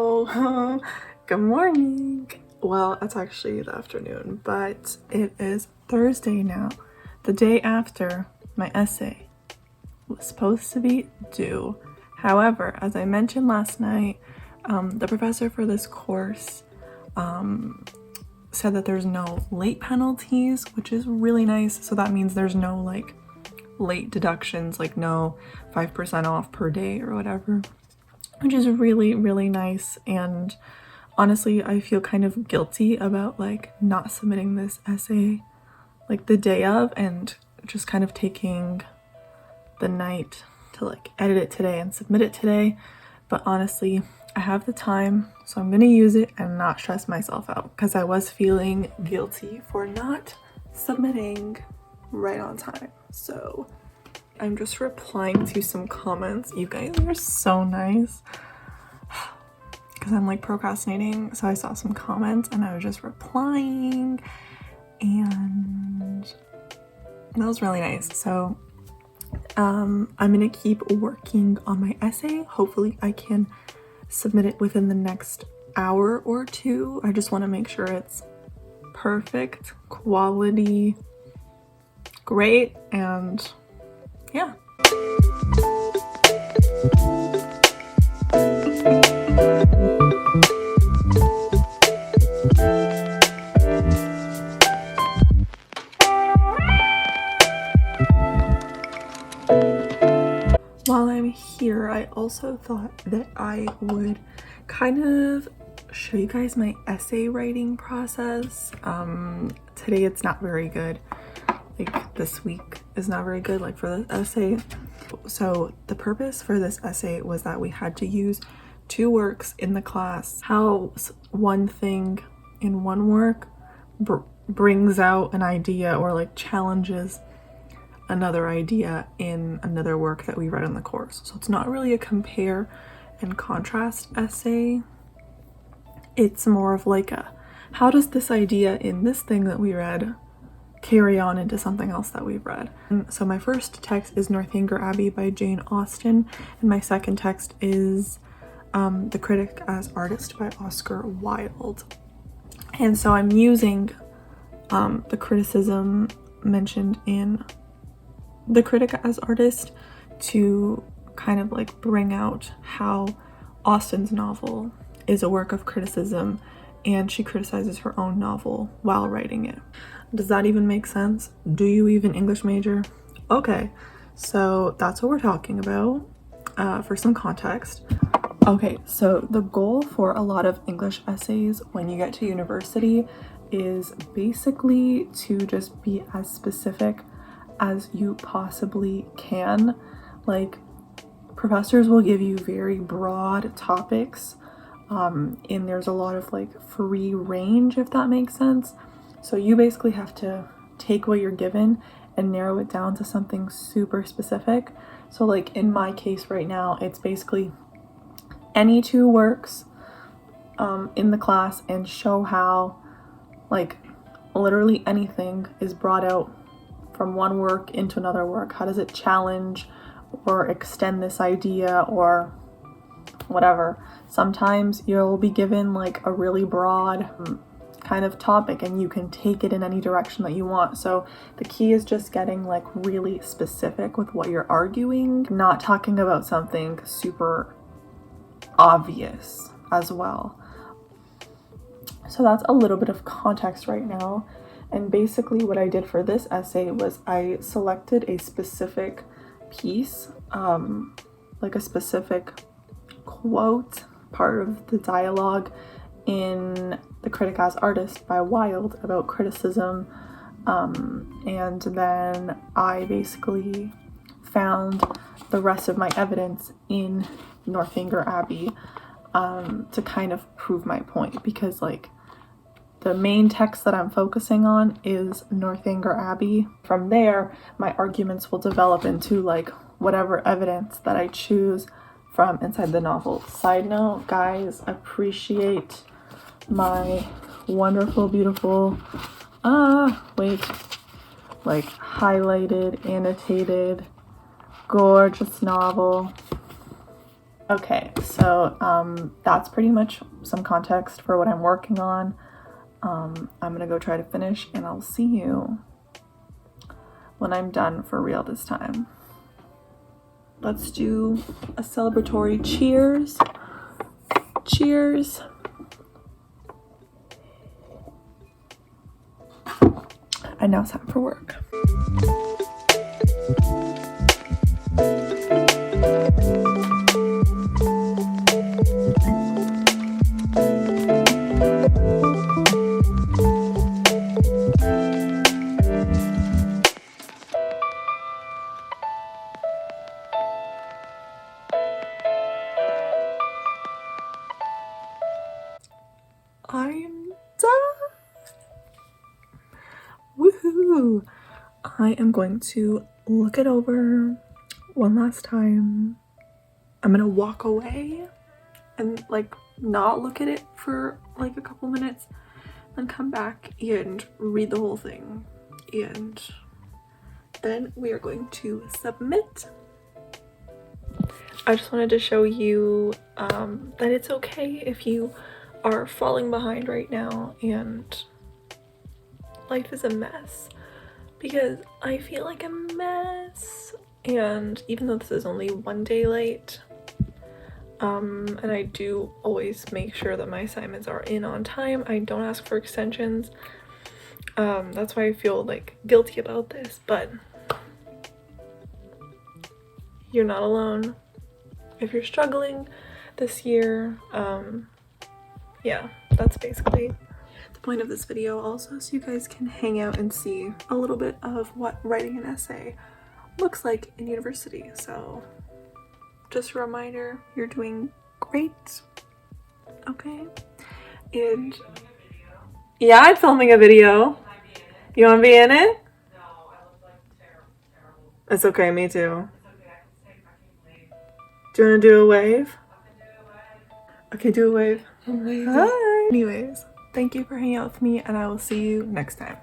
Hello, good morning. Well, it's actually the afternoon, but it is Thursday now, the day after my essay was supposed to be due. However, as I mentioned last night, the professor for this course said that there's no late penalties, which is really nice. So that means there's no like late deductions, like no 5% off per day or whatever, which is really, really nice. And honestly, I feel kind of guilty about like not submitting this essay like the day of and just kind of taking the night to like edit it today and submit it today. But honestly, I have the time, so I'm gonna use it and not stress myself out, because I was feeling guilty for not submitting right on time. So I'm just replying to some comments. You guys are so nice, because I'm like procrastinating. So I saw some comments and I was just replying, and that was really nice. So I'm gonna keep working on my essay. Hopefully I can submit it within the next hour or two. I just want to make sure it's perfect quality, great, and yeah. While I'm here, I also thought that I would kind of show you guys my essay writing process. Today it's not very good. Like this week is not very good, like for the essay. So the purpose for this essay was that we had to use two works in the class. How one thing in one work brings out an idea or like challenges another idea in another work that we read in the course. So it's not really a compare and contrast essay. It's more of like a, how does this idea in this thing that we read carry on into something else that we've read? And so my first text is Northanger Abbey by Jane Austen, and my second text is The Critic as Artist by Oscar Wilde. And so I'm using the criticism mentioned in The Critic as Artist to kind of like bring out how Austen's novel is a work of criticism, and she criticizes her own novel while writing it. Does that even make sense? Do you even English major? Okay, so that's what we're talking about. For some context. Okay, so the goal for a lot of English essays when you get to university is basically to just be as specific as you possibly can. Like, professors will give you very broad topics, and there's a lot of like free range, if that makes sense. So you basically have to take what you're given and narrow it down to something super specific. So like in my case right now, it's basically any two works in the class and show how like literally anything is brought out from one work into another work. How does it challenge or extend this idea or whatever? Sometimes you'll be given like a really broad kind of topic and you can take it in any direction that you want. So the key is just getting like really specific with what you're arguing, not talking about something super obvious as well. So that's a little bit of context right now. And basically what I did for this essay was I selected a specific piece, like a specific quote, part of the dialogue in The Critic as Artist by Wilde about criticism, and then I basically found the rest of my evidence in Northanger Abbey to kind of prove my point, because like the main text that I'm focusing on is Northanger Abbey. From there, my arguments will develop into like whatever evidence that I choose from inside the novel. Side note, guys, appreciate my wonderful, beautiful, like highlighted, annotated, gorgeous novel. Okay, so that's pretty much some context for what I'm working on. I'm gonna go try to finish, and I'll see you when I'm done for real this time. Let's do a celebratory cheers. Cheers. And now it's time for work. I'm done. Woohoo! I am going to look it over one last time. I'm gonna walk away and like not look at it for like a couple minutes, then come back and read the whole thing, and then we are going to submit. I just wanted to show you that it's okay if you are falling behind right now and life is a mess, because I feel like a mess, and even though this is only one day late, and I do always make sure that my assignments are in on time, I don't ask for extensions, that's why I feel like guilty about this, but you're not alone if you're struggling this year. Yeah, that's basically the point of this video, also so you guys can hang out and see a little bit of what writing an essay looks like in university. So just a reminder, you're doing great, okay? And yeah, I'm filming a video. You want to be in it? No, I look like terrible. It's okay, me too. Do you want to do a wave? Okay, do a wave. Hi. Anyways, thank you for hanging out with me, and I will see you next time.